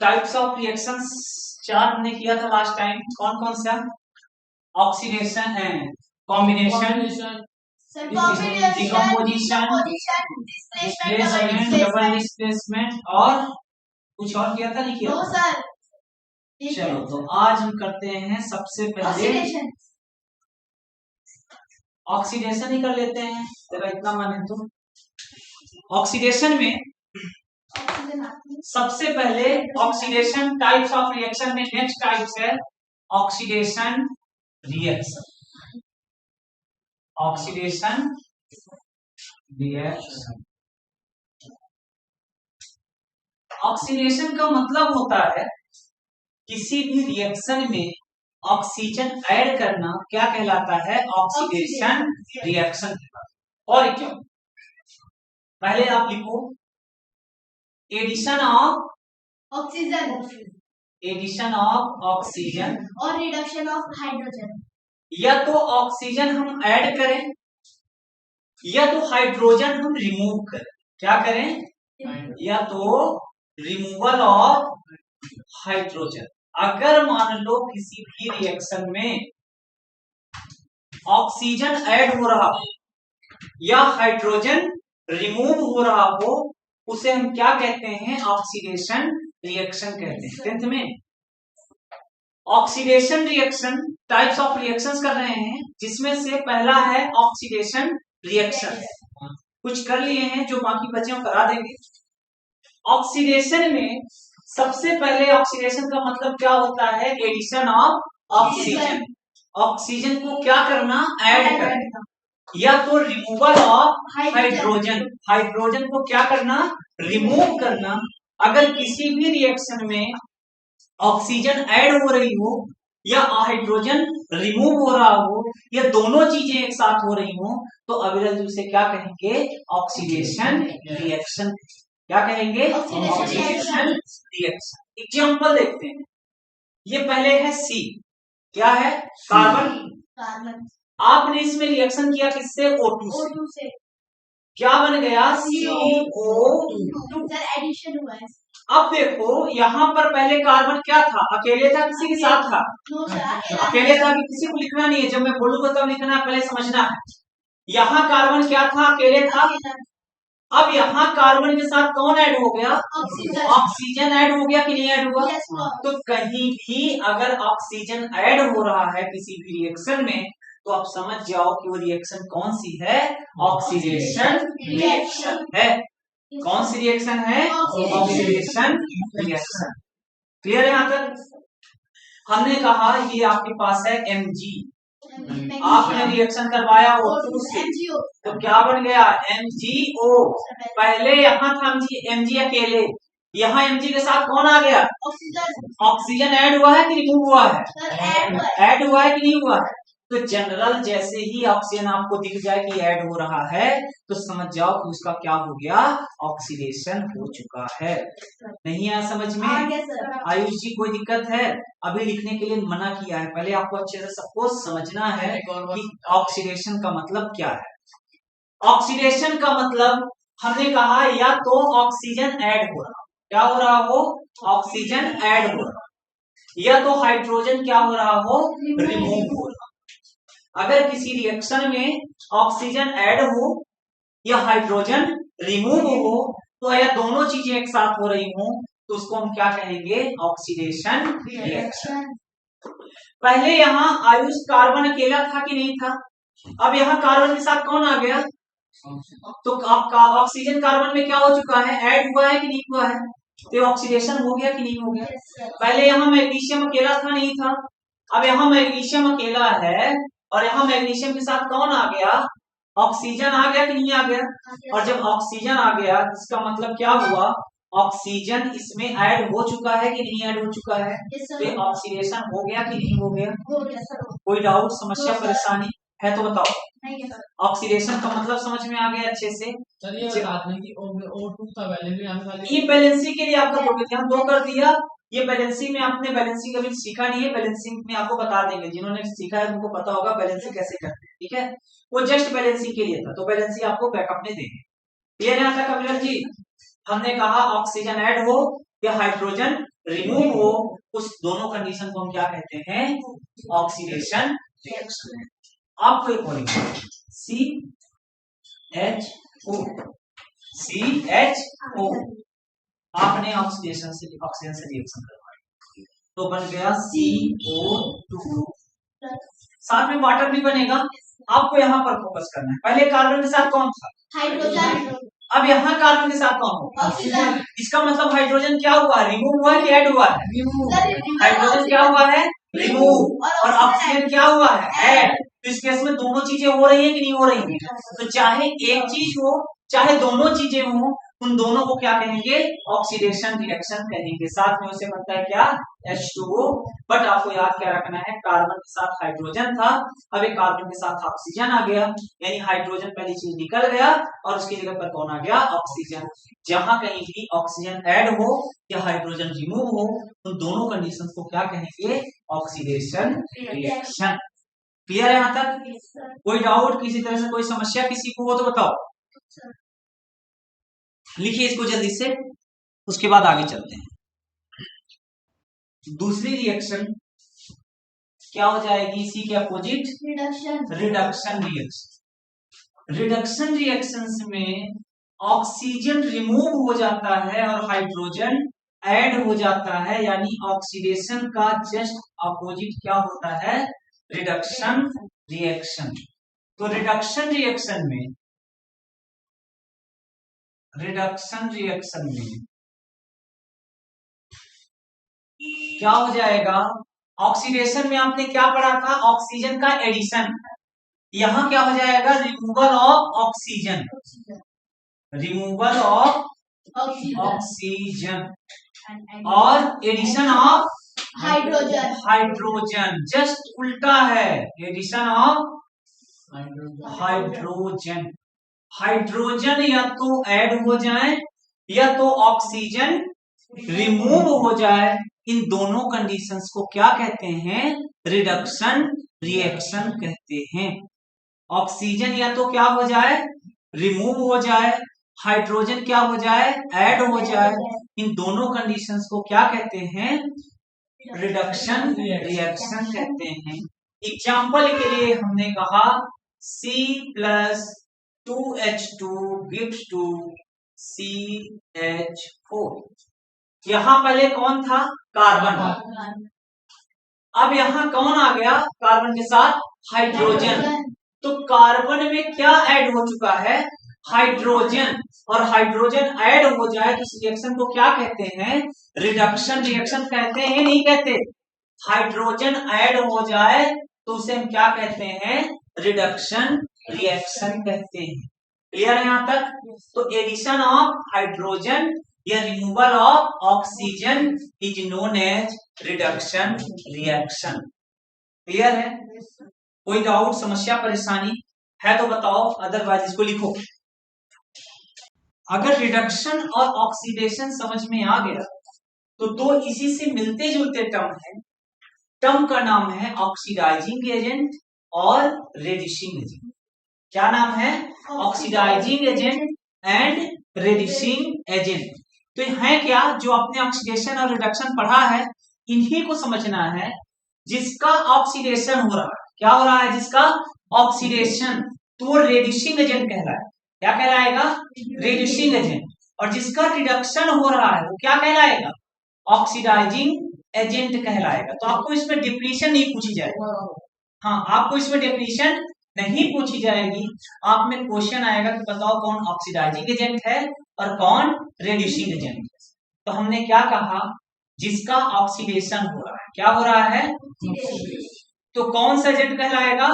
Types of reactions 4 हमने किया था लास्ट टाइम। कौन कौन सा? ऑक्सीडेशन है, combination, decomposition, displacement, double displacement और कुछ और किया था, नहीं किया था? चलो तो आज हम करते हैं सबसे पहले ऑक्सीडेशन ही कर लेते हैं, तेरा इतना मन है तो। ऑक्सीडेशन में सबसे पहले ऑक्सीडेशन टाइप्स ऑफ रिएक्शन में नेक्स्ट टाइप्स है oxidation reaction. Oxidation reaction, oxidation का मतलब होता है किसी भी रिएक्शन में ऑक्सीजन ऐड करना क्या कहलाता है? Oxidation reaction. और क्यों? पहले आप लिखो addition of oxygen, addition of oxygen और रिडक्शन ऑफ हाइड्रोजन। या तो ऑक्सीजन हम ऐड करें या तो हाइड्रोजन हम रिमूव करें। क्या करें? या तो रिमूवल ऑफ हाइड्रोजन। अगर मान लो किसी भी रिएक्शन में ऑक्सीजन ऐड हो रहा हो या हाइड्रोजन रिमूव हो रहा हो, उसे हम क्या कहते हैं? ऑक्सीडेशन रिएक्शन कहते हैं। टेंथ में oxidation reaction types of reactions कर रहे हैं, जिसमें से पहला है ऑक्सीडेशन रिएक्शन। कुछ कर लिए हैं जो बाकी बच्चे हम करा देंगे। ऑक्सीडेशन में सबसे पहले ऑक्सीडेशन का मतलब क्या होता है? Addition of oxygen. ऑक्सीजन को क्या करना? ऐड करना। या तो रिमूवल ऑफ हाइड्रोजन, हाइड्रोजन को क्या करना? रिमूव करना। अगर किसी भी रिएक्शन में ऑक्सीजन ऐड हो रही हो या हाइड्रोजन रिमूव हो रहा हो या दोनों चीजें एक साथ हो रही हो, तो अविरल जी से क्या कहेंगे? Oxidation reaction. क्या कहेंगे? Oxidation reaction. एग्जांपल देखते हैं। ये पहले है सी। क्या है? कार्बन। आपने इसमें रिएक्शन किया किससे? O2 से। क्या बन गया? CO2। एडिशन हुआ है। अब देखो यहाँ पर पहले कार्बन क्या था? अकेले था, किसी के साथ था? अकेले था। कि किसी को लिखना नहीं है, जब मैं बोलूंगा तब लिखना, पहले समझना है। यहाँ कार्बन क्या था? अकेले था। अब यहाँ कार्बन के साथ कौन ऐड हो गया? ऑक्सीजन ऐड हो गया कि नहीं ऐड हुआ? तो कहीं भी अगर ऑक्सीजन ऐड हो रहा है किसी भी रिएक्शन में, तो आप समझ जाओ कि वो रिएक्शन कौन सी है? ऑक्सीडेशन रिएक्शन है। कौन सी रिएक्शन है? Oxidation reaction. क्लियर है? यहां तक हमने कहा ये आपके पास है Mg। आपने रिएक्शन करवाया O2 से, तो क्या बन गया? MgO। पहले यहाँ था Mg अकेले, यहाँ Mg के साथ कौन आ गया? ऑक्सीजन ऐड हुआ है कि रिमूव हुआ है? ऐड हुआ है कि नहीं हुआ है? तो जनरल जैसे ही ऑक्सीजन आपको दिख जाए कि ऐड हो रहा है, तो समझ जाओ कि उसका क्या हो गया? ऑक्सीडेशन हो चुका है। नहीं आया समझ में? आयुष जी कोई दिक्कत है? अभी लिखने के लिए मना किया है, पहले आपको अच्छे से सबको समझना है कि ऑक्सीडेशन का मतलब क्या है। ऑक्सीडेशन का मतलब हमने कहा या तो ऑक्सीजन ऐड हो रहा, क्या हो रहा हो? ऑक्सीजन ऐड हो रहा, या तो हाइड्रोजन क्या हो रहा हो? रिमूव हो रहा। अगर किसी रिएक्शन में ऑक्सीजन ऐड हो या हाइड्रोजन रिमूव हो, तो या दोनों चीजें एक साथ हो रही हो, तो उसको हम क्या कहेंगे? Oxidation reaction. पहले यहाँ आयुष कार्बन अकेला था कि नहीं था? अब यहाँ कार्बन के साथ कौन आ गया? तो आपका ऑक्सीजन कार्बन में क्या हो चुका है? ऐड हुआ है कि नहीं हुआ है? तो ऑक्सीडेशन हो गया कि नहीं हो गया? पहले यहाँ मैग्नीशियम अकेला था, नहीं था? अब यहाँ मैग्नीशियम अकेला है और यहाँ मैग्नीशियम के साथ कौन आ गया? ऑक्सीजन आ गया कि नहीं आ गया? और जब ऑक्सीजन आ गया, इसका मतलब क्या हुआ? ऑक्सीजन इसमें ऐड हो चुका है कि नहीं ऐड हो चुका है? तो ऑक्सीडेशन हो गया कि नहीं हो गया? कोई डाउट, समस्या, परेशानी है तो बताओ। ऑक्सीडेशन का मतलब समझ में आ गया अच्छे से? चलिए कि O2 का वैलेंसी, ये बैलेंसिंग के लिए आपका टॉपिक है, हम दो कर दिया। ये बैलेंसिंग में आपने बैलेंसिंग कभी सीखा नहीं है, बैलेंसिंग में आपको बता देंगे। जिन्होंने सीखा है उनको पता होगा बैलेंसिंग कैसे करते हैं, ठीक है? वो जस्ट बैलेंसिंग के लिए था, तो बैलेंसिंग आपको बैकअप में देंगे। क्लियर है यहाँ तक अभिलाष जी? हमने कहा ऑक्सीजन ऐड हो या हाइड्रोजन रिमूव हो, उस दोनों कंडीशन को हम क्या कहते हैं? Oxidation reaction. आपको एक बोलेंगे CHO, CHO आपने ऑक्सीडेशन से रिएक्शन करवाई तो बन गया CO2, साथ में वाटर भी बनेगा। आपको यहाँ पर फोकस करना है, पहले कार्बन के साथ कौन था? हाइड्रोजन। अब यहाँ कार्बन के साथ कौन होगा? ऑक्सीजन। इसका मतलब हाइड्रोजन क्या हुआ है? रिमूव हुआ है कि ऐड हुआ है? हाइड्रोजन क्या हुआ है? रिमूव। और ऑक्सीजन क्या हुआ है? ऐड। तो इस केस में दोनों चीजें हो रही है कि नहीं हो रही है? तो चाहे एक चीज हो चाहे दोनों चीजें हो, उन दोनों को क्या कहेंगे? ऑक्सीडेशन रिएक्शन कहेंगे। साथ में उसे बनता है क्या? H2O। बट आपको याद क्या रखना है? कार्बन के साथ हाइड्रोजन था, अब एक कार्बन के साथ ऑक्सीजन आ गया, यानी हाइड्रोजन पहली चीज निकल गया और उसकी जगह पर कौन आ गया? ऑक्सीजन। जहां कहीं भी ऑक्सीजन ऐड हो या हाइड्रोजन रिमूव हो, उन दोनों कंडीशन को क्या कहेंगे? Oxidation reaction. क्लियर है यहां तक? कोई डाउट, किसी तरह से कोई समस्या किसी को हो तो बताओ। लिखिए इसको जल्दी से, उसके बाद आगे चलते हैं। दूसरी रिएक्शन क्या हो जाएगी? इसी के opposite reduction reaction. Reduction reactions में ऑक्सीजन रिमूव हो जाता है और हाइड्रोजन ऐड हो जाता है, यानी ऑक्सीडेशन का जस्ट अपोजिट क्या होता है? Reduction reaction. तो रिडक्शन रिएक्शन में क्या हो जाएगा? ऑक्सीडेशन में आपने क्या पढ़ा था? ऑक्सीजन का एडिशन। यहां क्या हो जाएगा? Removal of oxygen, removal of oxygen और addition of hydrogen. Hydrogen. Just उल्टा है, एडिशन ऑफ हाइड्रोजन। हाइड्रोजन या तो ऐड हो जाए या तो ऑक्सीजन रिमूव हो जाए, इन दोनों कंडीशंस को क्या कहते हैं? रिडक्शन रिएक्शन कहते हैं। ऑक्सीजन या तो क्या हो जाए? रिमूव हो जाए, हाइड्रोजन क्या हो जाए? ऐड हो जाए, इन दोनों कंडीशंस को क्या कहते हैं? रिडक्शन रिएक्शन कहते हैं। एग्जाम्पल के लिए हमने कहा C+2H2 gives to CH4। यहां पहले कौन था? कार्बन। अब यहां कौन आ गया? कार्बन के साथ हाइड्रोजन। तो कार्बन में क्या ऐड हो चुका है? हाइड्रोजन। और हाइड्रोजन ऐड हो जाए तो इस रिएक्शन को क्या कहते हैं? रिडक्शन रिएक्शन कहते हैं, नहीं कहते? हाइड्रोजन ऐड हो जाए तो उसे हम क्या कहते हैं? रिडक्शन रिएक्शन कहते हैं। क्लियर है यहां तक? तो एडिशन ऑफ हाइड्रोजन या removal of oxygen is known as reduction reaction. Clear है? कोई डाउट, समस्या, परेशानी है तो बताओ, अदरवाइज इसको लिखो। अगर रिडक्शन और ऑक्सीडेशन समझ में आ गया तो दो इसी से मिलते जुलते टर्म है। टर्म का नाम है ऑक्सीडाइजिंग एजेंट और रेड्यूसिंग एजेंट। क्या नाम है? Oxidising agent and reducing agent. तो है क्या? जो आपने ऑक्सीडेशन और रिडक्शन पढ़ा है, इन्हीं को समझना है। जिसका ऑक्सीडेशन हो रहा है, क्या हो रहा है? जिसका ऑक्सीडेशन, तो वो रेड्यूसिंग एजेंट कहलाएगा। क्या कहलाएगा? Reducing agent. और जिसका रिडक्शन हो रहा है वो क्या कहलाएगा? ऑक्सीडाइजिंग एजेंट कहलाएगा। तो आपको इसमें डिफिनीशन नहीं पूछी जाएगी। हाँ, आपको इसमें डेफिनेशन नहीं पूछी जाएगी। आप में क्वेश्चन आएगा कि बताओ कौन ऑक्सीडाइजिंग एजेंट है और कौन रेड्यूसिंग एजेंट है। तो हमने क्या कहा? जिसका ऑक्सीडेशन हो रहा है, क्या हो रहा है? तो कौन सा एजेंट कहलाएगा?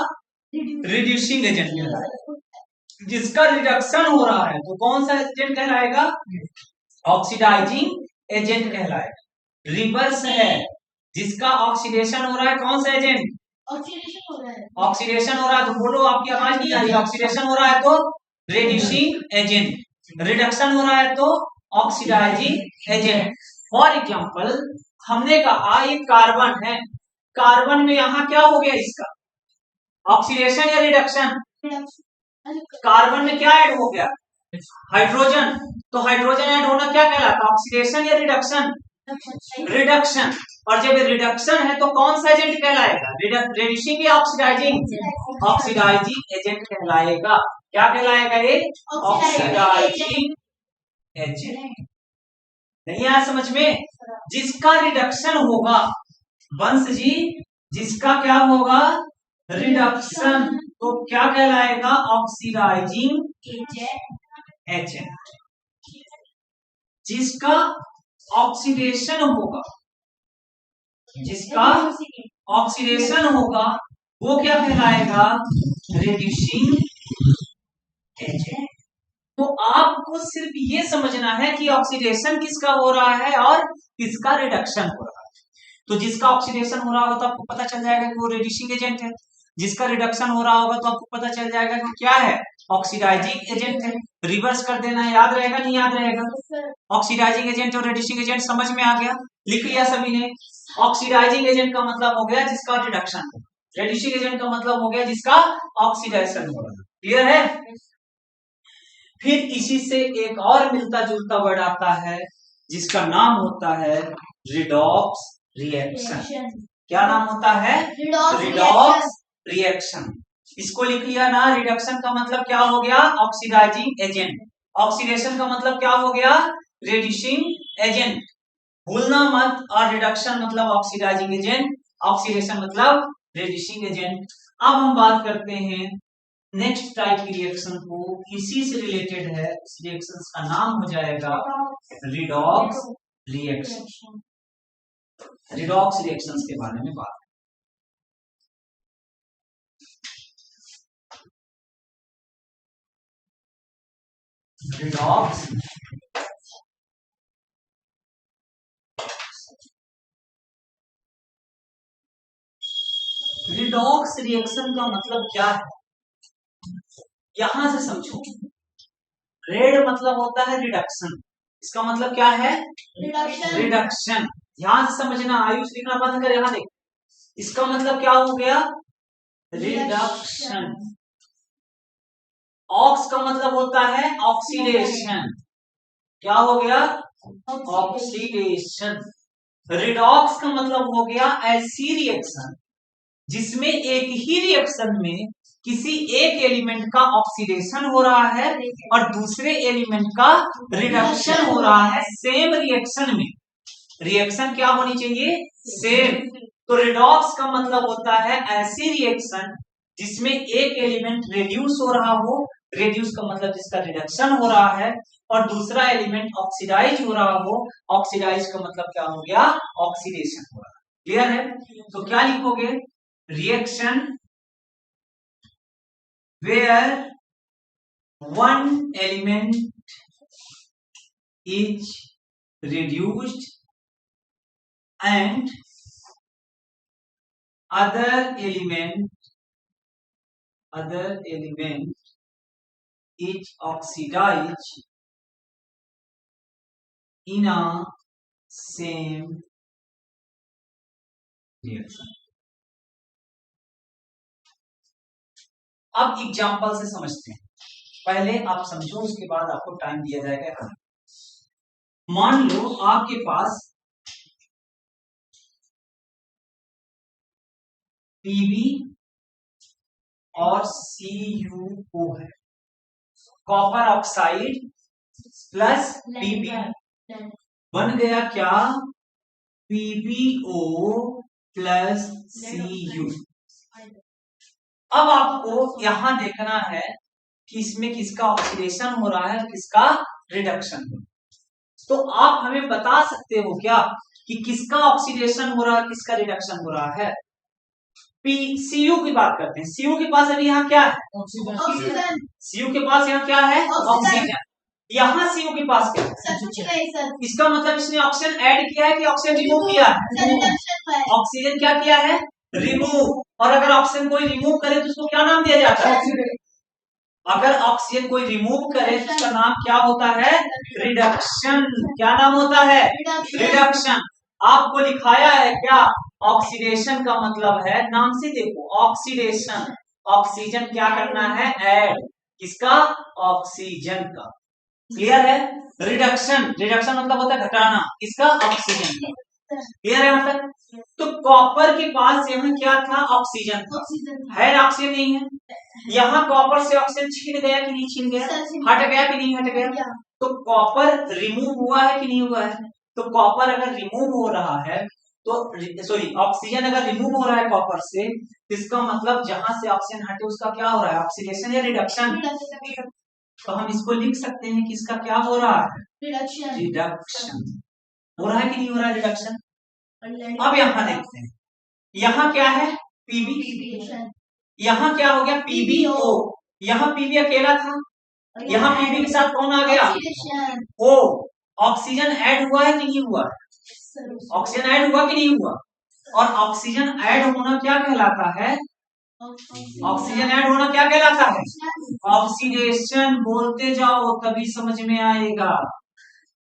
रिड्यूसिंग एजेंट कहलाएगा। जिसका रिडक्शन हो रहा है तो कौन सा एजेंट कहलाएगा? ऑक्सीडाइजिंग एजेंट कहलाएगा। रिवर्स है, जिसका ऑक्सीडेशन हो रहा है, कौन सा एजेंट? ऑक्सीडेशन हो रहा है। ऑक्सीडेशन हो रहा है तो बोलो, आपकी आवाज नहीं आ रही। ऑक्सीडेशन हो रहा है तो रेड्यूसिंग एजेंट, रिडक्शन हो रहा है तो ऑक्सीडाइजिंग एजेंट। फॉर एग्जांपल हमने कहा ये कार्बन है, कार्बन में यहां क्या हो गया? इसका ऑक्सीडेशन या रिडक्शन? कार्बन में क्या ऐड हो गया? हाइड्रोजन। तो हाइड्रोजन ऐड होना क्या कहलाता है, ऑक्सीडेशन या रिडक्शन? रिडक्शन। और जब रिडक्शन है तो कौन सा एजेंट कहलाएगा, रेड्यूसिंग या ऑक्सीडाइजिंग? ऑक्सीडाइजिंग एजेंट कहलाएगा। क्या कहलाएगा ये, ऑक्सीडाइजिंग एजेंट। नहीं आया समझ में? जिसका रिडक्शन होगा वंश जी, जिसका क्या होगा, रिडक्शन, तो क्या कहलाएगा, ऑक्सीडाइजिंग एजेंट। जिसका ऑक्सीडेशन होगा, जिसका ऑक्सीडेशन होगा वो क्या कहलाएगा, रेड्यूसिंग एजेंट। तो आपको सिर्फ ये समझना है कि ऑक्सीडेशन किसका हो रहा है और किसका रिडक्शन हो रहा है। तो जिसका ऑक्सीडेशन हो रहा होगा तो आपको पता चल जाएगा कि वो रेड्यूसिंग एजेंट है, जिसका रिडक्शन हो रहा होगा तो आपको पता चल जाएगा कि क्या है, ऑक्सीडाइजिंग एजेंट है। रिवर्स कर देना, याद रहेगा नहीं याद रहेगा? ऑक्सीडाइजिंग एजेंट और रेड्यूसिंग एजेंट समझ में आ गया, लिख लिया सभी ने? ऑक्सीडाइजिंग एजेंट का मतलब हो गया जिसका रिडक्शन हो, रेड्यूसिंग एजेंट का मतलब हो गया जिसका ऑक्सीडेशन हो। क्लियर है? फिर इसी से एक और मिलता जुलता वर्ड आता है जिसका नाम होता है रिडॉक्स रिएक्शन। क्या नाम होता है, रिडॉक्स रिएक्शन। इसको लिख लिया ना, रिडक्शन का मतलब क्या हो गया, ऑक्सीडाइजिंग एजेंट। ऑक्सीडेशन का मतलब क्या हो गया, रेड्यूसिंग एजेंट, भूलना मत। और रिडक्शन मतलब ऑक्सीडाइजिंग एजेंट, ऑक्सीडेशन मतलब रेड्यूसिंग एजेंट। अब हम बात करते हैं नेक्स्ट टाइप की रिएक्शन को, इसी से रिलेटेड है। इस रिएक्शन का नाम हो जाएगा रिडॉक्स रिएक्शन। रिडॉक्स रिएक्शंस के बारे में बात, रिडॉक्स रिडॉक्स रिएक्शन का मतलब क्या है, यहां से समझो। रेड मतलब होता है रिडक्शन, इसका मतलब क्या है, रिडक्शन। ध्यान से समझना, आयुष लिखना बंद कर, यहां देख। इसका मतलब क्या हो गया, रिडक्शन। ऑक्स का मतलब होता है ऑक्सीडेशन, क्या हो गया, ऑक्सीडेशन। रिडॉक्स का मतलब हो गया ऐसी रिएक्शन जिसमें एक ही रिएक्शन में किसी एक एलिमेंट का ऑक्सीडेशन हो रहा है और दूसरे एलिमेंट का रिडक्शन हो रहा है सेम रिएक्शन में। रिएक्शन क्या होनी चाहिए, सेम। तो रिडॉक्स का मतलब होता है ऐसी रिएक्शन जिसमें एक एलिमेंट रिड्यूस हो रहा हो, रिड्यूस का मतलब जिसका रिडक्शन हो रहा है, और दूसरा एलिमेंट ऑक्सीडाइज हो रहा हो, ऑक्सीडाइज का मतलब क्या हो गया, ऑक्सीडेशन हो रहा है। क्लियर है? तो क्या लिखोगे, reaction where one element is reduced and other element is oxidized in a same reaction. अब एग्जांपल से समझते हैं, पहले आप समझो उसके बाद आपको टाइम दिया जाएगा। मान लो आपके पास Pb और CuO है, कॉपर ऑक्साइड प्लस Pb बन गया क्या, PbO प्लस Cu। अब आपको यहां देखना है कि इसमें किसका ऑक्सीडेशन हो रहा है और किसका रिडक्शन हो रहा है। तो आप हमें बता सकते हो क्या कि किसका ऑक्सीडेशन हो रहा है, किसका रिडक्शन हो रहा है। Cu की बात करते हैं। Cu के पास अभी यहाँ क्या है, ऑक्सीजन। Cu के पास यहाँ क्या है, ऑक्सीजन। यहाँ Cu के पास क्या है, इसका मतलब इसने ऑक्सीजन ऐड किया है कि ऑक्सीजन रिमूव किया है, ऑक्सीजन क्या किया है, रिमूव। और अगर ऑक्सीजन कोई रिमूव करे तो उसको क्या नाम दिया जाता है, अगर ऑक्सीजन कोई रिमूव करे तो उसका नाम क्या होता है, रिडक्शन। क्या नाम होता है, रिडक्शन। आपको लिखाया है क्या, ऑक्सीडेशन का मतलब है, नाम से देखो, ऑक्सीडेशन, ऑक्सीजन क्या करना है, ऐड, किसका, ऑक्सीजन का। क्लियर है? रिडक्शन, रिडक्शन मतलब होता है घटाना, इसका ऑक्सीजन। क्लियर है यहाँ तक? तो कॉपर के पास यहाँ क्या था? ऑक्सीजन था। है ऑक्सीजन नहीं है? यहाँ कॉपर से ऑक्सीजन छीन गया कि नहीं छीन गया? हट गया कि नहीं हट गया? तो कॉपर रिमूव हुआ है कि नहीं हुआ है? तो कॉपर अगर रिमूव हो रहा है तो सॉरी ऑक्सीजन अगर रिमूव हो रहा है कॉपर से, इसका मतलब जहां से ऑक्सीजन हटे उसका क्या हो रहा है? ऑक्सीडेशन या रिडक्शन? तो हम इसको लिख सकते हैं कि इसका क्या हो रहा है? रिडक्शन हो रहा है कि नहीं हो रहा है? रिडक्शन। अब यहाँ देखते हैं, यहाँ क्या है? पीबी। यहाँ क्या हो गया? पीबीओ। यहाँ पीबी अकेला था, यहाँ पीबी के साथ कौन आ गया? ओ। ऑक्सीजन ऐड हुआ है कि नहीं हुआ? ऑक्सीजन ऐड हुआ कि नहीं हुआ? और ऑक्सीजन ऐड होना क्या कहलाता है? ऑक्सीजन ऐड होना क्या कहलाता है? ऑक्सीडेशन। बोलते जाओ तभी समझ में आएगा।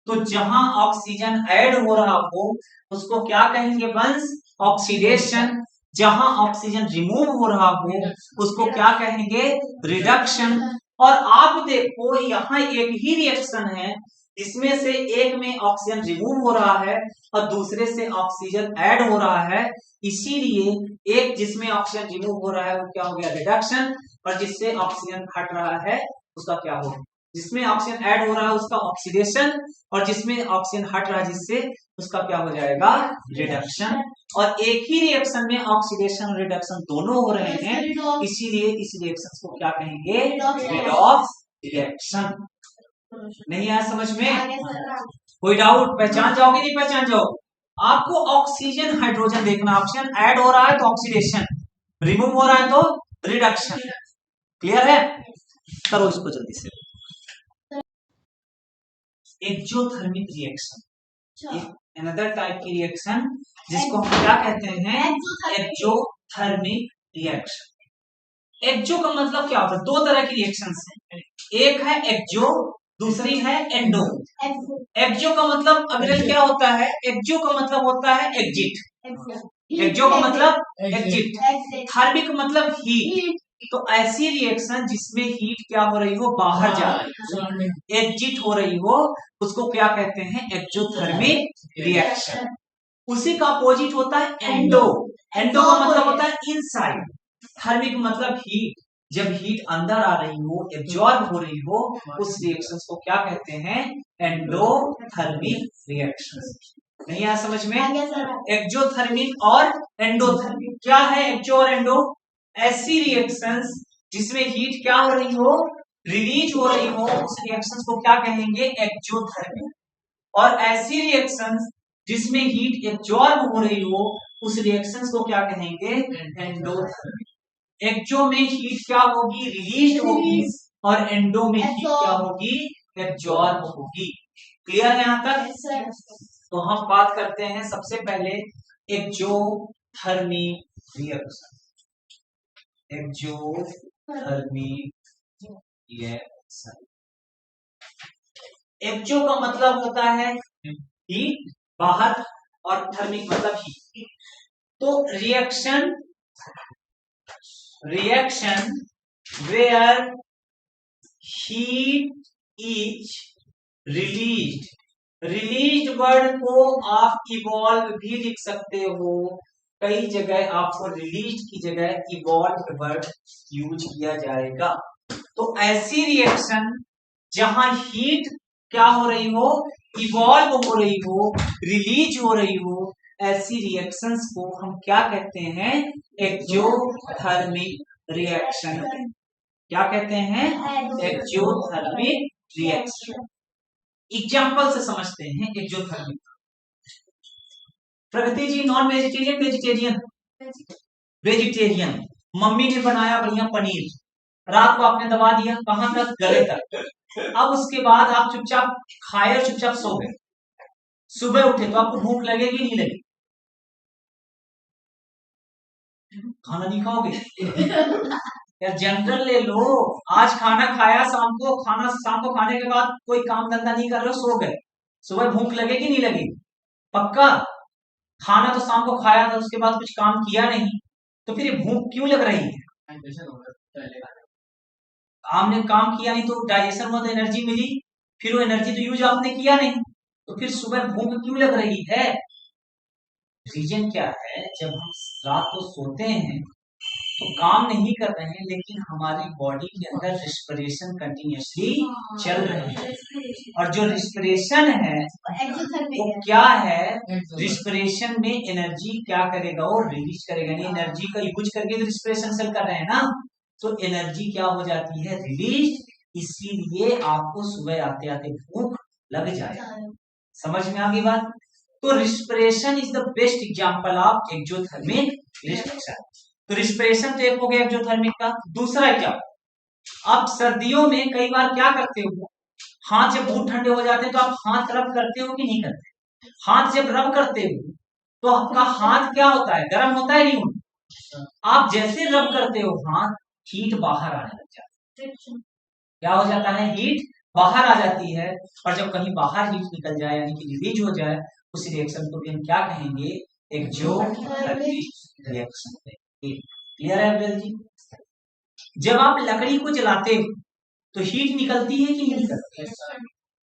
तो जहां ऑक्सीजन ऐड हो रहा हो उसको क्या कहेंगे वंश? ऑक्सीडेशन। जहां ऑक्सीजन रिमूव हो रहा हो उसको क्या कहेंगे? रिडक्शन। और आप देखो यहाँ एक ही रिएक्शन है जिसमें से एक में ऑक्सीजन रिमूव हो रहा है और दूसरे से ऑक्सीजन ऐड हो रहा है, इसीलिए एक जिसमें ऑक्सीजन रिमूव हो रहा है वो क्या हो गया? रिडक्शन। और जिससे ऑक्सीजन हट रहा है उसका क्या हो गया? जिसमें ऑक्सीजन ऐड हो रहा है उसका ऑक्सीडेशन, और जिसमें ऑक्सीजन हट रहा है जिससे उसका क्या हो जाएगा? रिडक्शन। और एक ही रिएक्शन में ऑक्सीडेशन और रिडक्शन दोनों हो रहे हैं, इसीलिए इस रिएक्शन को क्या कहेंगे? Redox reaction. नहीं आया समझ में? कोई डाउट? पहचान जाओगे नहीं पहचान जाओगे? आपको ऑक्सीजन हाइड्रोजन देखना, ऑक्सीजन ऐड हो रहा है तो ऑक्सीडेशन, रिमूव हो रहा है तो रिडक्शन। क्लियर है? करो इसको जल्दी से। एक्सोथर्मिक रिएक्शन, अनदर टाइप की रिएक्शन जिसको हम क्या कहते हैं? Exothermic reaction. एक्सो का मतलब क्या होता है? दो तरह की रिएक्शंस हैं, एक है एक्सो, दूसरी है एंडो। एक्सो का मतलब अग्रेल क्या होता है? एक्सो का मतलब होता है एग्जिट। एक्सो का मतलब एग्जिट। थर्मिक मतलब हीट। तो ऐसी रिएक्शन जिसमें हीट क्या हो रही हो? बाहर जा रही हो, एग्जिट हो रही हो, उसको क्या कहते हैं? Exothermic reaction. उसी का अपोजिट होता है एंडो। एंडो का मतलब होता है इनसाइड। थर्मिक मतलब हीट, जब हीट अंदर आ रही हो, एब्जॉर्ब हो रही हो, उस रिएक्शन को क्या कहते हैं? Endothermic reaction. नहीं आया समझ में? एक्सोथर्मिक और एंडोथर्मिक क्या है? एक्सो और एंडो ऐसी रिएक्शंस जिसमें हीट क्या हो रही हो? रिलीज हो रही हो, उस रिएक्शंस को क्या कहेंगे? एक्सोथर्मिक। और ऐसी रिएक्शंस जिसमें हीट एब्जॉर्ब हो रही हो, उस रिएक्शंस को क्या कहेंगे? एंडोथर्मिक। एक्सो में हीट क्या होगी? रिलीज होगी, और एंडो में हीट क्या होगी? एब्जॉर्ब होगी। क्लियर है यहाँ तक? तो हम बात करते हैं सबसे पहले एक्सोथर्मिक रिएक्शन। एक्सोथर्मिक रिएक्शन, एक्सो का मतलब होता है हीट बाहर, और थर्मिक मतलब हीट। तो reaction where heat is released, released word को आप इवॉल्व भी लिख सकते हो, कई जगह आपको रिलीज की जगह इवॉल्व वर्ड यूज किया जाएगा। तो ऐसी रिएक्शन जहां हीट क्या हो रही हो? इवॉल्व हो रही हो, रिलीज हो रही हो, ऐसी रिएक्शंस को हम क्या कहते हैं? Exothermic reaction. क्या कहते हैं? Exothermic reaction. एग्जाम्पल से समझते हैं exothermic. Pragati ji non vegetarian vegetarian? Vegetarian. Mummy ने बनाया बढ़िया पनीर, रात को आपने दबा दिया, कहां तक? गले तक। अब उसके बाद आप चुपचाप खाए और चुपचाप सो गए, सुबह उठे तो आपको भूख लगेगी नहीं लगेगी? खाना नहीं खाओगे? यार जनरल ले लो, आज खाना खाया, शाम को खाने के बाद कोई काम धंधा नहीं कर रहे हो, सो गए, सुबह भूख लगेगी नहीं लगेगी? पक्का? खाना तो शाम को खाया था, उसके बाद कुछ काम किया नहीं, तो फिर ये भूख क्यों लग रही है? हमने काम किया नहीं तो डाइजेशन में तो एनर्जी मिली, फिर वो एनर्जी तो यूज आपने किया नहीं, तो फिर सुबह भूख क्यों लग रही है? रीजन क्या है? जब हम रात को सोते हैं तो काम नहीं कर रहे हैं, लेकिन हमारी बॉडी के अंदर रिस्पिरेशन कंटिन्यूसली चल रही है, और जो रिस्पिरेशन है वो क्या है? रिस्पिरेशन में एनर्जी क्या करेगा? वो रिलीज करेगा, नहीं एनर्जी का यूज करके तो रिस्पिरेशन सेल कर रहे हैं ना, तो एनर्जी क्या हो जाती है? रिलीज। इसीलिए आपको सुबह आते आते भूख लग जाए। समझ में आ गई बात? तो respiration is the best example of exothermic restriction. तो रिस्पिरेशन तो एक हो गया एक्सोथर्मिक का। दूसरा एग्जांपल, आप सर्दियों में कई बार क्या करते हो, हाथ जब बहुत ठंडे हो जाते हैं तो आप हाथ रब करते हो कि नहीं करते? हाथ जब रब करते हो तो आपका हाथ क्या होता है? गर्म होता है, नहीं होता? आप जैसे रब करते हो हाथ, हीट बाहर आने लग जाती है। क्या हो जाता है? हीट बाहर आ जाती है। और जब कहीं बाहर हीट निकल जाए यानी कि रिलीज हो जाए, उस रिएक्शन को हम क्या कहेंगे? Exothermic reaction. क्लियर है अब्दुल जी? जब आप लकड़ी को जलाते हो तो हीट निकलती है कि नहीं निकलती?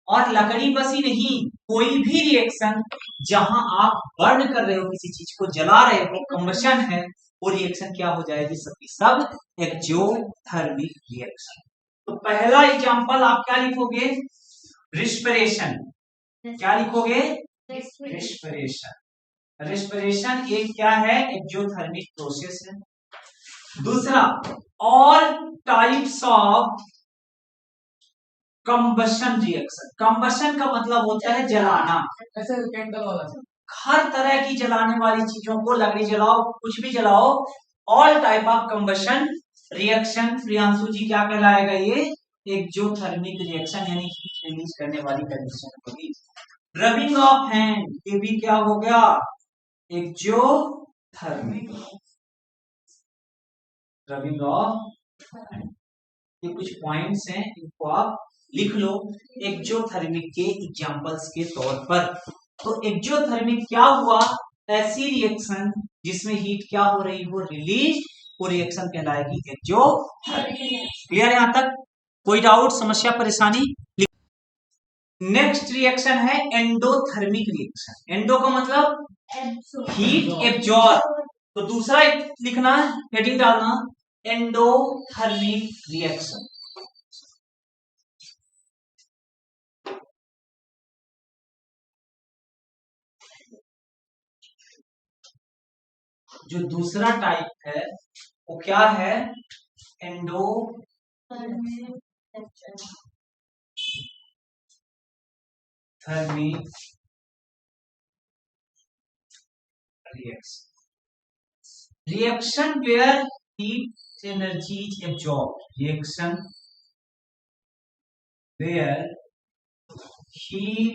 और लकड़ी बस ही नहीं, कोई भी रिएक्शन जहां आप बर्न कर रहे हो, किसी चीज को जला रहे हो, कंबशन है, वो रिएक्शन क्या हो जाएगी? सबकी सब एक्सोथर्मिक रिएक्शन। तो पहला एग्जांपल आप क्या लिखोगे? रिस्पिरेशन। क्या लिखोगे? रिस्पिरेशन। रिस्पिरेशन एक क्या है? एक्सोथर्मिक प्रोसेस है। दूसरा, all types of combustion reaction. Combustion का मतलब होता है जलाना। ऐसे कैंडल वाला हर तरह की जलाने वाली चीजों को, लकड़ी जलाओ, कुछ भी जलाओ, all type of combustion reaction Priyanshu ji क्या कहलाएगा? ये एक्सोथर्मिक रिएक्शन, यानी हीट रिलीज करने वाली कंडीशन होगी। रबिंग ऑफ हैंड, ये भी क्या हो गया? एक्सोथर्मिक। रबिंग ऑफ हैंड, ये कुछ पॉइंट्स हैं, इनको आप लिख लो एक्सोथर्मिक के एग्जांपल्स के तौर पर। तो एक्सोथर्मिक क्या हुआ? ऐसी रिएक्शन जिसमें हीट क्या हो रही हो? रिलीज, वो रिएक्शन कहलाएगी एक्सोथर्मिक। क्लियर है यहां तक? कोई डाउट, समस्या, परेशानी? नेक्स्ट रिएक्शन है एंडोथर्मिक रिएक्शन। एंडो का मतलब हीट एब्जॉर्ब। तो दूसरा लिखना, हेडिंग डालना, एंडोथर्मिक रिएक्शन। जो दूसरा टाइप है वो क्या है? Endothermic reaction. Reaction where heat energy is absorbed. Reaction where heat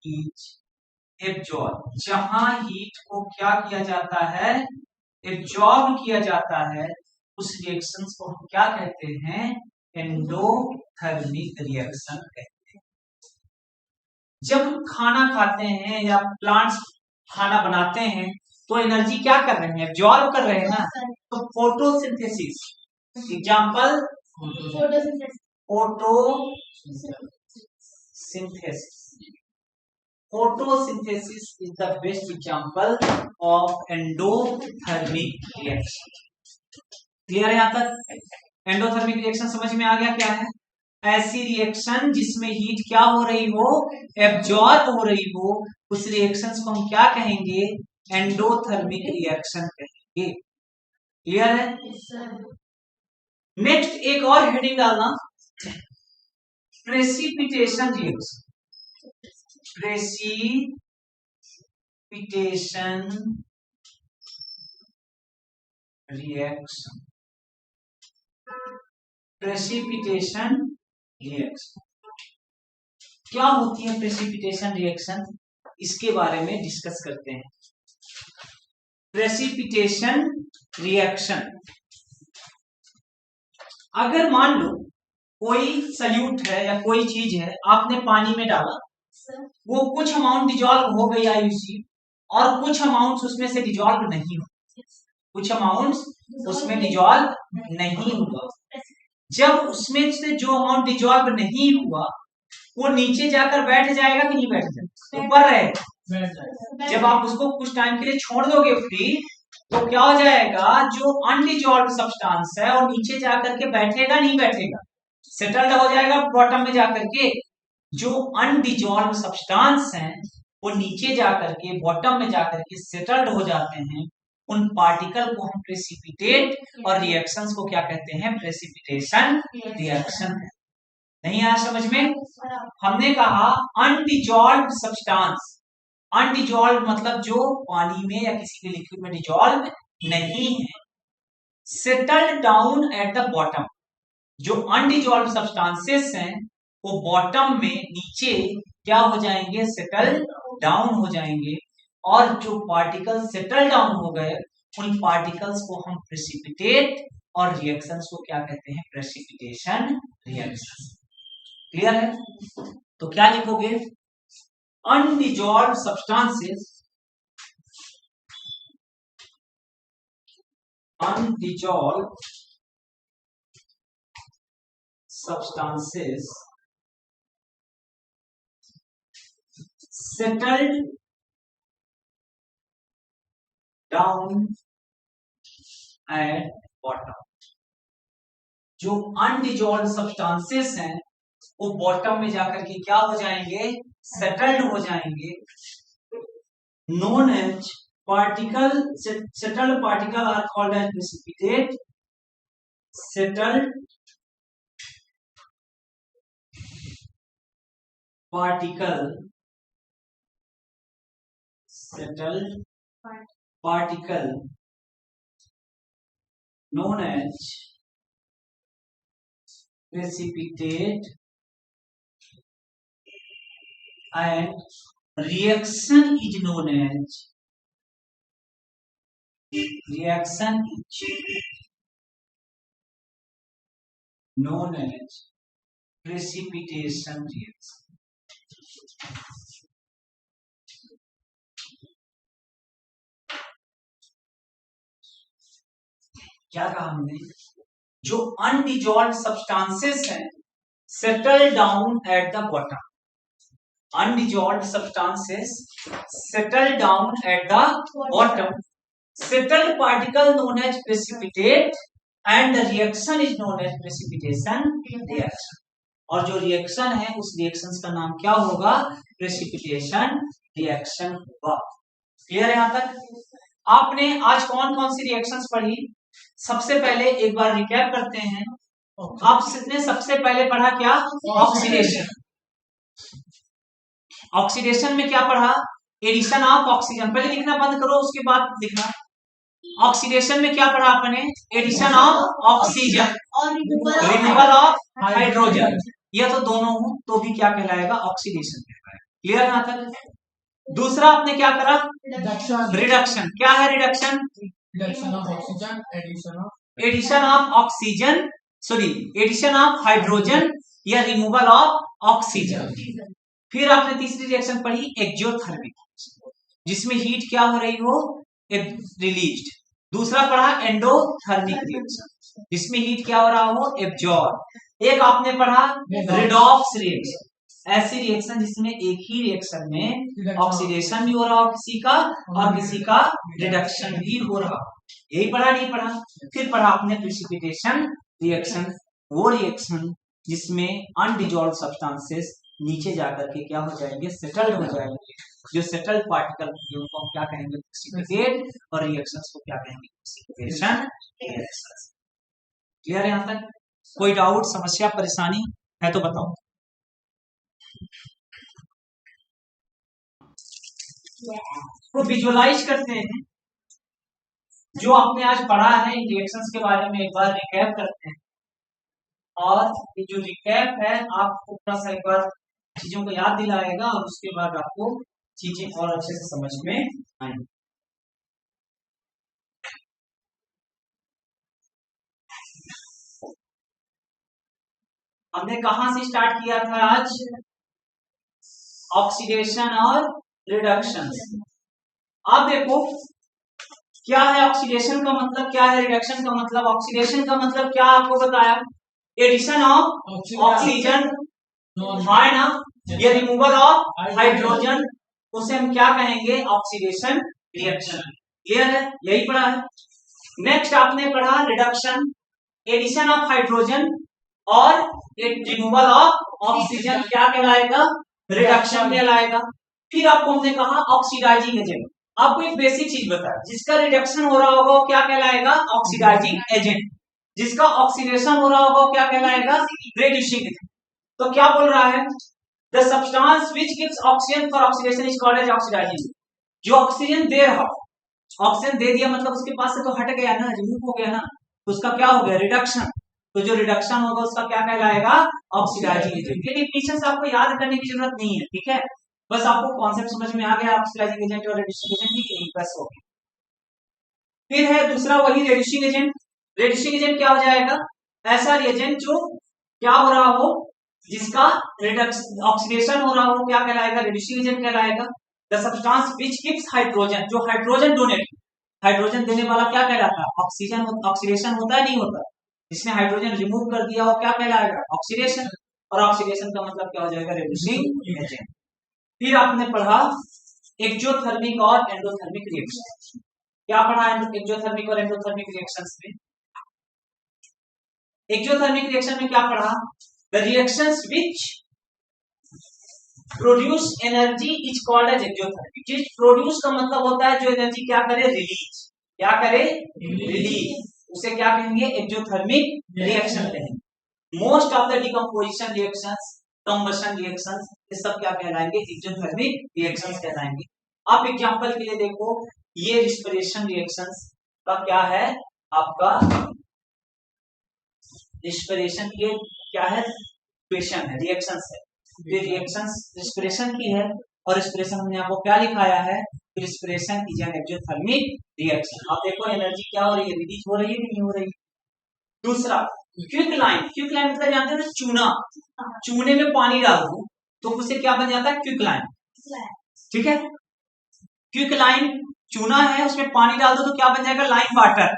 is absorbed. जहां हीट को क्या किया जाता है? एब्जॉर्ब किया जाता है, उस रिएक्शन को हम क्या कहते हैं? एंडोथर्मिक रिएक्शन कहते हैं। जब हम खाना खाते हैं या प्लांट्स खाना बनाते हैं तो एनर्जी क्या कर रहे हैं? एब्जॉर्ब कर रहे हैं ना। तो photosynthesis, example photosynthesis is the best example of endothermic reaction. Clear है यहां तक? एंडोथर्मिक रिएक्शन समझ में आ गया क्या है? ऐसी रिएक्शन जिसमें हीट क्या हो रही हो? एब्जॉर्ब हो रही हो, उस रिएक्शन को हम क्या कहेंगे? एंडोथर्मिक रिएक्शन कहेंगे। क्लियर है? नेक्स्ट एक और हेडिंग डालना, precipitation reaction. Precipitation reaction. Precipitation reaction क्या होती है? प्रेसिपिटेशन रिएक्शन, इसके बारे में डिस्कस करते हैं। प्रेसिपिटेशन रिएक्शन, अगर मान लो कोई सल्यूट है या कोई चीज है, आपने पानी में डाला, वो कुछ अमाउंट डिजॉल्व हो गई आयुषी, और कुछ अमाउंट उसमें से डिजॉल्व नहीं हुआ, कुछ अमाउंट उसमें डिजॉल्व नहीं हुआ। जब उसमें से जो अमाउंट डिजॉल्व नहीं हुआ वो नीचे जाकर बैठ जाएगा कि नहीं बैठ जाएगा, ऊपर रहेगा। बैठ जाएगा। जब आप उसको कुछ टाइम के लिए छोड़ दोगे फ्री, तो क्या हो जाएगा, जो अनडिजॉल्व सब्सटेंस है और नीचे जाकर के बैठेगा नहीं बैठेगा, सेटल्ड हो जाएगा बॉटम में जाकर के। जो अनडिजॉल्व सब्सटेंस है वो नीचे जाकर के बॉटम में जाकर के सेटल्ड हो जाते हैं। उन पार्टिकल को हम प्रेसिपिटेट और रिएक्शंस को क्या कहते हैं, प्रेसिपिटेशन रिएक्शन। नहीं आया समझ में? हमने कहा अनडिजॉल्व सब्सटेंस, अनडिजॉल्व मतलब जो पानी में या किसी भी लिक्विड में डिजॉल्व नहीं है। Settled down at the bottom, जो अनडिजॉल्व सब्सटेंसेस हैं वो बॉटम में नीचे क्या हो जाएंगे, सेटल डाउन हो जाएंगे। और जो पार्टिकल सेटल डाउन हो गए उन पार्टिकल्स को हम प्रेसिपिटेट और रिएक्शंस को क्या कहते हैं, प्रेसिपिटेशन रिएक्शन। क्लियर है? तो क्या लिखोगे, undissolved substances, undissolved substances settled down at bottom। जो अनडिजॉल्व सब्सटेंसेस हैं वो बॉटम में जाकर के क्या हो जाएंगे, सेटल्ड हो जाएंगे। Known as particle, settled particle are called as precipitate, settled particle, settled particle known as precipitate, and reaction is known as, reaction is known as precipitation reaction। क्या कहा हमने, जो अनडिजॉल्व सब्सटेंसेस हैं settle down at the bottom, undissolve substances settle down at the bottom, settled particle known as precipitate and the reaction is known as precipitation reaction. और जो reaction है उस reaction का नाम क्या होगा, प्रेसिपिटेशन रिएक्शन होगा। क्लियर है यहां तक? आपने आज कौन कौन सी रिएक्शंस पढ़ी, सबसे पहले एक बार रिकैप करते हैं। आपने सबसे पहले पढ़ा क्या, ऑक्सीडेशन। ऑक्सीडेशन में क्या पढ़ा, एडिशन ऑफ ऑक्सीजन। पहले लिखना बंद करो उसके बाद लिखना। ऑक्सीडेशन में क्या पढ़ा आपने, एडिशन ऑफ ऑक्सीजन और रिमूवल ऑफ हाइड्रोजन। यह तो दोनों हो तो भी क्या कहलाएगा, ऑक्सीडेशन कहलाएगा। क्लियर यहां तक? दूसरा आपने क्या करा, रिडक्शन। क्या है reduction, reduction of oxygen, addition of oxygen, sorry addition of hydrogen या रिमूवल ऑफ ऑक्सीजन। फिर आपने तीसरी रिएक्शन पढ़ी एक्सोथर्मिक, जिसमें हीट क्या हो रही हो, रिलीज्ड। दूसरा पढ़ा एंडोथर्मिक रिएक्शन, जिसमें हीट क्या हो रहा हो, एब्जॉर्ब। एक आपने पढ़ा रिडॉक्स रिएक्शन, ऐसी रिएक्शन जिसमें एक ही रिएक्शन में ऑक्सीडेशन भी हो रहा हो किसी का और किसी का रिडक्शन भी हो रहा हो। यही पढ़ा नहीं पढ़ा? फिर पढ़ा आपने प्रेसिपिटेशन रिएक्शन, वो रिएक्शन जिसमें अनडिजॉल्व सब्सटेंसेस नीचे जाकर के क्या हो जाएंगे, सेटल्ड हो जाएंगे। जो सेटल्ड पार्टिकल उनको हम क्या कहेंगे, प्रेसिपिटेट, और रिएक्शंस को क्या कहेंगे, प्रेसिपिटेशन रिएक्शंस। क्लियर है यहां तक? कोई डाउट, समस्या, परेशानी है तो बताओ। तो विजुअलाइज करते हैं जो आपने आज पढ़ा है, इन रिएक्शंस के बारे में एक बार रिकैप करते हैं। और ये जो रिकैप है आपको थोड़ा सा एक बार चीजों को याद दिलाएगा और उसके बाद आपको चीजें और अच्छे से समझ में आएंगी। हमने कहां से स्टार्ट किया था आज, ऑक्सीडेशन और रिडक्शन। अब देखो क्या है ऑक्सीडेशन का मतलब, क्या है रिडक्शन का मतलब। ऑक्सीडेशन का मतलब क्या आपको बताया, एडिशन ऑफ ऑक्सीजन, है ना, ये रिमूवल ऑफ हाइड्रोजन, उसे हम क्या कहेंगे? Oxidation reaction. क्लियर है? यही पढ़ा है। नेक्स्ट आपने पढ़ा रिडक्शन, एडिशन ऑफ हाइड्रोजन और रिमूवल ऑफ ऑक्सीजन क्या कहलाएगा? रिडक्शन कहलाएगा। फिर आपको हमने कहा ऑक्सीडाइजिंग एजेंट। आपको एक बेसिक चीज बताया, जिसका रिडक्शन हो रहा होगा वो क्या कहलाएगा? Oxidising agent. जिसका ऑक्सीडेशन हो रहा होगा वो क्या कहलाएगा? Reducing agent. तो क्या बोल रहा है? The substance which gives oxygen for oxidation is called as oxidising. जो ऑक्सीजन दे रहा, ऑक्सीजन दे दिया मतलब उसके पास से तो हट गया ना, रिमूव हो गया ना, तो उसका क्या हो गया? रिडक्शन। तो जो रिडक्शन होगा उसका क्या कहलाएगा? Oxidising agent. ये डिफिनेशन से आपको याद करने की जरूरत नहीं है, ठीक है? बस आपको कॉन्सेप्ट समझ में आ गया ऑक्सीडाइजिंग एजेंट और रिड्यूसिंग एजेंट की, नहीं बस हो गया। फिर है दूसरा वही रिड्यूसिंग एजेंट। रिड्यूसिंग एजेंट क्या हो जाएगा? ऐसा रिएजेंट जो क्या हो रहा हो, जिसका रिडक्शन ऑक्सीडेशन हो रहा हो, क्या कहलाएगा? रिड्यूसिंग एजेंट कहलाएगा। The substance which gives hydrogen, जो हाइड्रोजन डोनेट, हाइड्रोजन देने वाला क्या कहलाता है? ऑक्सीजन। ऑक्सीडेशन होता है नहीं होता? जिसने हाइड्रोजन रिमूव कर दिया वो क्या कहलाएगा? ऑक्सीडेशन। और ऑक्सीडेशन का मतलब क्या हो जाएगा? Reducing agent. फिर आपने पढ़ा एक्सोथर्मिक और एंडोथर्मिक रिएक्शन। क्या पढ़ा एक्सोथर्मिक और एंडोथर्मिक रिएक्शंस में? एक्सोथर्मिक रिएक्शन में क्या पढ़ा? The reactions which produce energy is called as exothermic. जिस प्रोड्यूस का मतलब होता है जो एनर्जी क्या करे? रिलीज। क्या करे? रिलीज। उसे क्या कहेंगे? एक्सोथर्मिक रिएक्शन कहेंगे। Most of the decomposition reactions, combustion reactions, ये सब क्या कहलाएंगे? एक्सोथर्मिक रिएक्शंस कहलाएंगे। आप एग्जांपल के लिए देखो, ये रिस्पिरेशन रिएक्शंस का क्या है? आपका रिस्पिरेशन के क्या है? रिएक्शन है, रिएक्शंस है। ये रिएक्शंस रिस्पिरेशन की है, और रिस्पिरेशन हमने आपको क्या लिखाया है? Respiration is an exothermic reaction. आप देखो एनर्जी क्या हो रही है? रिलीज हो रही है कि नहीं हो रही? दूसरा क्विकलाइन। क्विकलाइन मतलब जानते हो चूना, चूने में पानी डाल दो तो उससे क्या बन जाता है? क्विकलाइन। ठीक है? क्विकलाइन चूना है, उसमें पानी डाल दो तो क्या बन जाएगा? Lime water.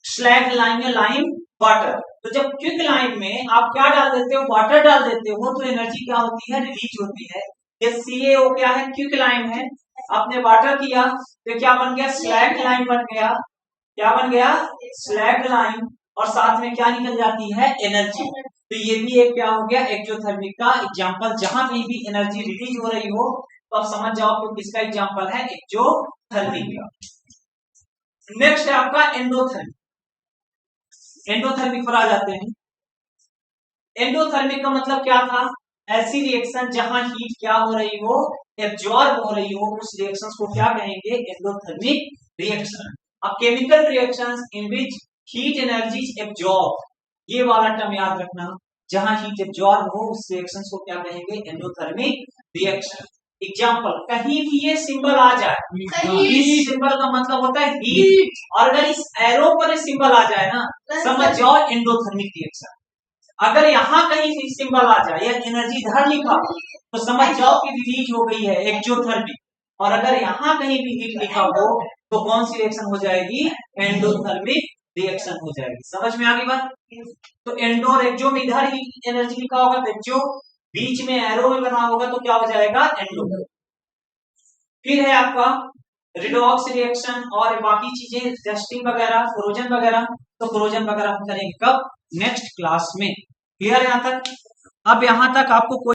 स्लैग लाइम या लाइम वाटर। तो जब क्विकलाइन में आप क्या डाल देते हो? वाटर डाल देते हो, तो एनर्जी क्या होती है? रिलीज होती है। ये CaO क्या है? क्विकलाइन है। आपने वाटर किया तो क्या बन गया? स्लैग लाइम बन गया। क्या बन गया? Slag lime. और साथ में क्या निकल जाती है? एनर्जी। तो ये भी एक क्या हो गया? एक्सोथर्मिक का एग्जांपल। जहां कहीं भी एनर्जी रिलीज हो रही हो तो आप समझ जाओ कि किसका एग्जांपल है? एक्सोथर्मिक का। नेक्स्ट है आपका एंडोथर्मिक। एंडोथर्मिक पर आ जाते हैं। एंडोथर्मिक का मतलब क्या था? ऐसी रिएक्शन जहां हीट क्या हो रही हो? एब्जॉर्ब हो रही हो, उस रिएक्शंस को क्या कहेंगे? Endothermic reaction. अब chemical reactions in which heat energy is absorb, ये वाला टर्म याद रखना। जहां हीट एब्जॉर्ब हो उस रिएक्शंस को क्या कहेंगे? Endothermic reaction. एग्जांपल, कहीं भी ये सिंबल आ जाए, इस सिंबल का मतलब होता है हीट, और अगर इस एरो पर सिंबल आ जाए ना, समझ जाओ एंडोथर्मिक रिएक्शन। अगर यहाँ कहीं भी सिंबल आ जाए या एनर्जी इधर लिखा तो समझ जाओ कि रिलीज हो गई है, एक्सोथर्मिक। और अगर यहाँ कहीं भी हीट लिखा हो तो कौन सी रिएक्शन हो जाएगी? एंडोथर्मिक रिएक्शन हो जाएगी। समझ में आ गई बात? तो एंडो और एक्सो में इधर ही एनर्जी लिखा होगा तो एक्सो, बीच में एरो में बना होगा तो क्या हो जाएगा? एंडो। फिर है आपका रिडॉक्स रिएक्शन और बाकी चीजें, टेस्टिंग वगैरह, फ्रोजन वगैरह। तो फ्रोजन वगैरह हम करेंगे कब? नेक्स्ट क्लास में। क्लियर है यहाँ तक? अब यहाँ तक आपको कोई